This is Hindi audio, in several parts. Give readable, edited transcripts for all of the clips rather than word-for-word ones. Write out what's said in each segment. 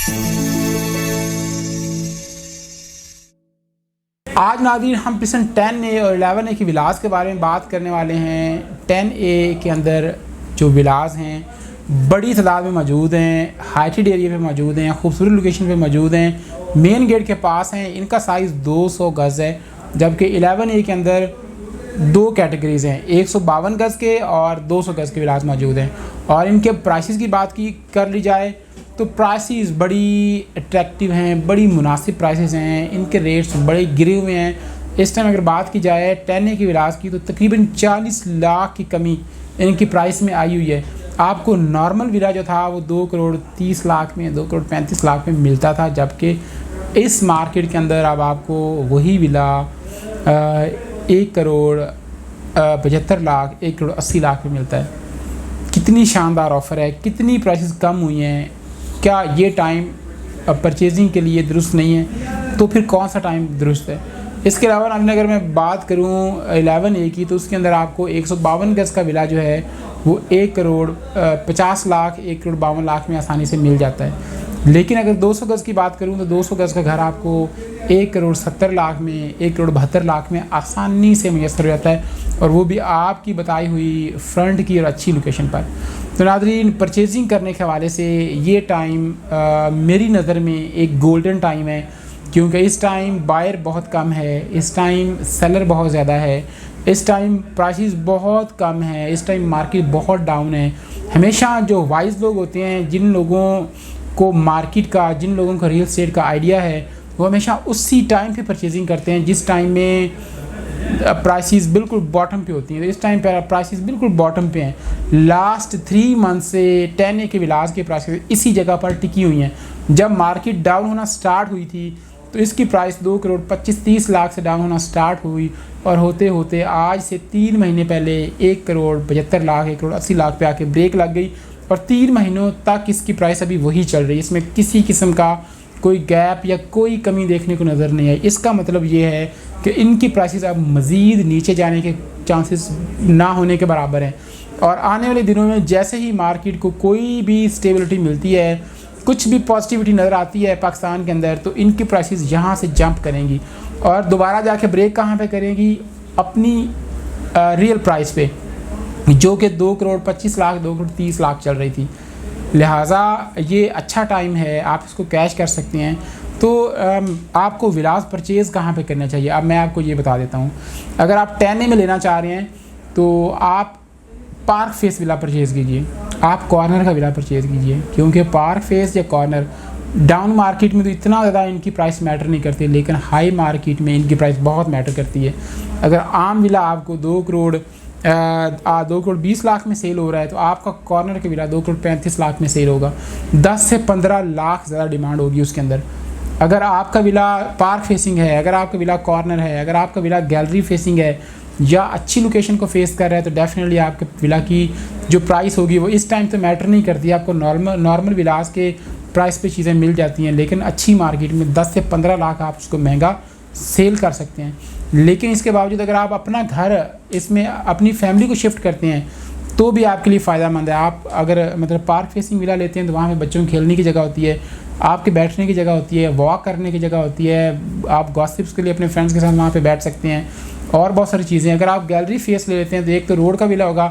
आज नाज़रीन हम पिसन 10A और 11A की विलास के बारे में बात करने वाले हैं। 10A के अंदर जो विलास हैं बड़ी तादाद में मौजूद हैं, हाइटेड एरिया पे मौजूद हैं, खूबसूरत लोकेशन पे मौजूद हैं, मेन गेट के पास हैं। इनका साइज़ 200 गज़ है, जबकि 11A के अंदर दो कैटेगरीज़ हैं, 152 गज़ के और 200 गज़ के विलास मौजूद हैं। और इनके प्राइसेस की बात कर ली जाए तो प्राइसेस बड़ी अट्रैक्टिव हैं, बड़ी मुनासिब प्राइसेस हैं, इनके रेट्स बड़े गिरे हुए हैं। इस टाइम अगर बात की जाए 10A की विलास की तो तकरीबन 40 लाख की कमी इनकी प्राइस में आई हुई है। आपको नॉर्मल विला जो था वो 2 करोड़ 30 लाख में, 2 करोड़ 35 लाख में मिलता था, जबकि इस मार्केट के अंदर अब आपको वही विला 1 करोड़ 75 लाख, 1 करोड़ 80 लाख में मिलता है। कितनी शानदार ऑफ़र है, कितनी प्राइसेस कम हुई हैं। क्या ये टाइम परचेजिंग के लिए दुरुस्त नहीं है? तो फिर कौन सा टाइम दुरुस्त है? इसके अलावा अगर मैं बात करूँ 11A की तो उसके अंदर आपको 152 गज़ का विला जो है वो 1 करोड़ 50 लाख, 1 करोड़ 52 लाख में आसानी से मिल जाता है। लेकिन अगर 200 गज़ की बात करूँ तो 200 गज़ का घर आपको 1 करोड़ 70 लाख में, 1 करोड़ 72 लाख में आसानी से मुयस्सर हो जाता है, और वो भी आपकी बताई हुई फ्रंट की और अच्छी लोकेशन पर। तो नाज़रीन, परचेजिंग करने के हवाले से ये टाइम मेरी नज़र में एक गोल्डन टाइम है, क्योंकि इस टाइम बायर बहुत कम है, इस टाइम सेलर बहुत ज़्यादा है, इस टाइम प्राइसेस बहुत कम है, इस टाइम मार्केट बहुत डाउन है। हमेशा जो वाइज लोग होते हैं, जिन लोगों को मार्केट का, जिन लोगों का रियल एस्टेट का आइडिया है, वो हमेशा उसी टाइम पे परचेजिंग करते हैं जिस टाइम में प्राइसेस बिल्कुल बॉटम पे होती हैं। तो इस टाइम पर प्राइसेस बिल्कुल बॉटम पे हैं। लास्ट 3 मंथ से 10A के विलास के प्राइसेस इसी जगह पर टिकी हुई हैं। जब मार्केट डाउन होना स्टार्ट हुई थी तो इसकी प्राइस 2 करोड़ 25-30 लाख से डाउन होना स्टार्ट हुई, और होते होते आज से 3 महीने पहले 1 करोड़ 75 लाख, 1 करोड़ 80 लाख पे आके ब्रेक लग गई, और 3 महीनों तक इसकी प्राइस अभी वही चल रही है। इसमें किसी किस्म का कोई गैप या कोई कमी देखने को नज़र नहीं आई। इसका मतलब ये है कि इनकी प्राइसेस अब मज़ीद नीचे जाने के चांसेस ना होने के बराबर हैं, और आने वाले दिनों में जैसे ही मार्केट को कोई भी स्टेबिलिटी मिलती है, कुछ भी पॉजिटिविटी नज़र आती है पाकिस्तान के अंदर, तो इनकी प्राइसेस यहाँ से जंप करेंगी और दोबारा जाके ब्रेक कहाँ पे करेंगी? अपनी रियल प्राइस पे, जो कि 2 करोड़ 25 लाख, 2 करोड़ 30 लाख चल रही थी। लिहाजा ये अच्छा टाइम है, आप इसको कैश कर सकते हैं। तो आपको विलास परचेज़ कहाँ पे करना चाहिए, अब मैं आपको ये बता देता हूँ। अगर आप 10A में लेना चाह रहे हैं तो आप पार्क फेस विला परचेज़ कीजिए, आप कॉर्नर का विला परचेज़ कीजिए, क्योंकि पार्क फेस या कॉर्नर डाउन मार्केट में तो इतना ज़्यादा इनकी प्राइस मैटर नहीं करती, लेकिन हाई मार्केट में इनकी प्राइस बहुत मैटर करती है। अगर आम विला आपको 2 करोड़ 20 लाख में सेल हो रहा है, तो आपका कॉर्नर का विला 2 करोड़ 35 लाख में सेल होगा। 10 से 15 लाख ज़्यादा डिमांड होगी उसके अंदर। अगर आपका विला पार्क फेसिंग है, अगर आपका विला कॉर्नर है, अगर आपका विला गैलरी फेसिंग है या अच्छी लोकेशन को फेस कर रहा है, तो डेफिनेटली आपके विला की जो प्राइस होगी वो इस टाइम तो मैटर नहीं करती। आपको नॉर्मल विलास के प्राइस पे चीज़ें मिल जाती हैं, लेकिन अच्छी मार्केट में 10 से 15 लाख आप उसको महंगा सेल कर सकते हैं। लेकिन इसके बावजूद अगर आप अपना घर इसमें अपनी फैमिली को शिफ्ट करते हैं तो भी आपके लिए फ़ायदा मंद है। आप अगर मतलब पार्क फेसिंग विला लेते हैं तो वहाँ पे बच्चों की खेलने की जगह होती है, आपके बैठने की जगह होती है, वॉक करने की जगह होती है, आप गॉसिप्स के लिए अपने फ्रेंड्स के साथ वहाँ पे बैठ सकते हैं, और बहुत सारी चीज़ें। अगर आप गैलरी फेस ले लेते हैं तो एक तो रोड का विला होगा,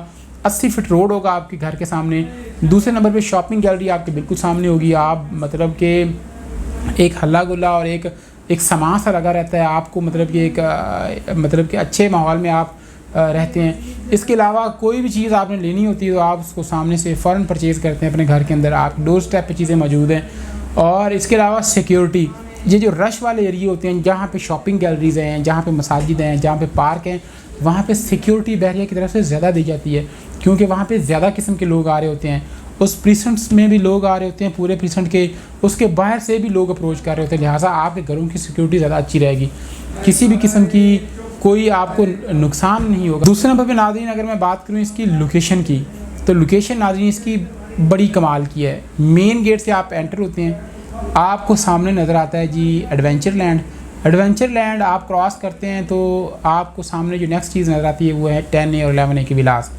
80 फीट रोड होगा आपके घर के सामने। दूसरे नंबर पे शॉपिंग गैलरी आपके बिल्कुल सामने होगी। आप मतलब कि एक हल्ला गुल्ला और एक समा सा लगा रहता है आपको, मतलब कि अच्छे माहौल में आप रहते हैं। इसके अलावा कोई भी चीज़ आपने लेनी होती है तो आप उसको सामने से फ़ौरन परचेज़ करते हैं अपने घर के अंदर, आप डोर स्टेप पे चीज़ें मौजूद हैं। और इसके अलावा सिक्योरिटी, ये जो रश वाले एरिया होते हैं जहाँ पे शॉपिंग गैलरीज़ हैं, जहाँ पे मसाजिद हैं, जहाँ पे पार्क हैं, वहाँ पे सिक्योरिटी बहरिया की तरफ से ज़्यादा दी जाती है, क्योंकि वहाँ पे ज़्यादा किस्म के लोग आ रहे होते हैं। उस प्रीसेंट्स में भी लोग आ रहे होते हैं, पूरे प्रीसेंट के उसके बाहर से भी लोग अप्रोच कर रहे होते हैं। लिहाजा आपके घरों की सिक्योरिटी ज़्यादा अच्छी रहेगी, किसी भी किस्म की कोई आपको नुकसान नहीं होगा। दूसरे नंबर पे नाज़रीन अगर मैं बात करूँ इसकी लोकेशन की, तो लोकेशन नाज़रीन इसकी बड़ी कमाल की है। मेन गेट से आप एंटर होते हैं, आपको सामने नज़र आता है जी एडवेंचर लैंड, एडवेंचर लैंड आप क्रॉस करते हैं तो आपको सामने जो नेक्स्ट चीज़ नज़र आती है वो है 10A और 11A की विलास,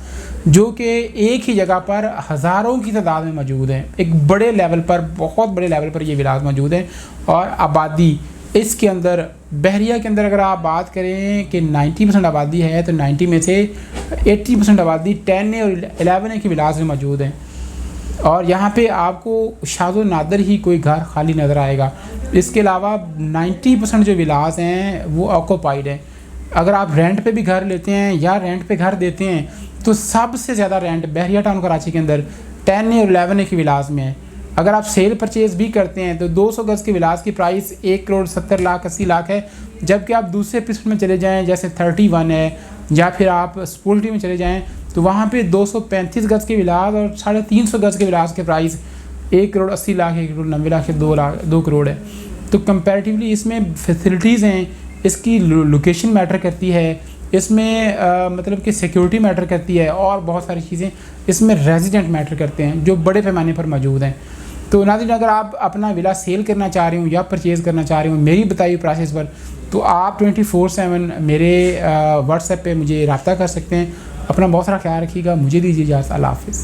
जो कि एक ही जगह पर हज़ारों की तादाद में मौजूद हैं। एक बड़े लेवल पर, बहुत बड़े लेवल पर ये विलास मौजूद हैं। और आबादी इसके अंदर, बहरिया के अंदर अगर आप बात करें कि 90% आबादी है, तो 90 में से 80% आबादी 10A और 11A की विलास में मौजूद हैं। और यहाँ पे आपको शाज़ो नादर ही कोई घर खाली नज़र आएगा। इसके अलावा 90% जो विलास हैं वो ऑक्यूपाइड हैं। अगर आप रेंट पे भी घर लेते हैं या रेंट पे घर देते हैं तो सबसे ज़्यादा रेंट बहरिया टाउन कराची के अंदर 10A और 11A की विलास में है। अगर आप सेल परचेज़ भी करते हैं तो 200 गज़ की विलास की प्राइस 1,70,80,00,000 है, जबकि आप दूसरे किस्म में चले जाएँ जैसे 31 है या फिर आप स्पोल्ट्री में चले जाएँ तो वहाँ पे 235 गज़ की विलास और 350 गज़ के विलास के प्राइस 1,80,00,000, 1,90,00,000, 2 करोड़ है। तो कंपैरेटिवली इसमें फैसिलिटीज़ हैं, इसकी लोकेशन मैटर करती है, इसमें मतलब कि सिक्योरिटी मैटर करती है और बहुत सारी चीज़ें इसमें रेजिडेंट मैटर करते हैं जो बड़े पैमाने पर मौजूद हैं। तो नाज़रीन, अगर आप अपना विला सेल करना चाह रहे हो या परचेज़ करना चाह रहे हो मेरी बताई हुई प्रोसेस पर, तो आप 24/7 मेरे व्हाट्सएप पे मुझे रब्ता कर सकते हैं। अपना बहुत सारा ख्याल रखिएगा। मुझे दीजिए इजाज़त। अल्लाह हाफ़िज़।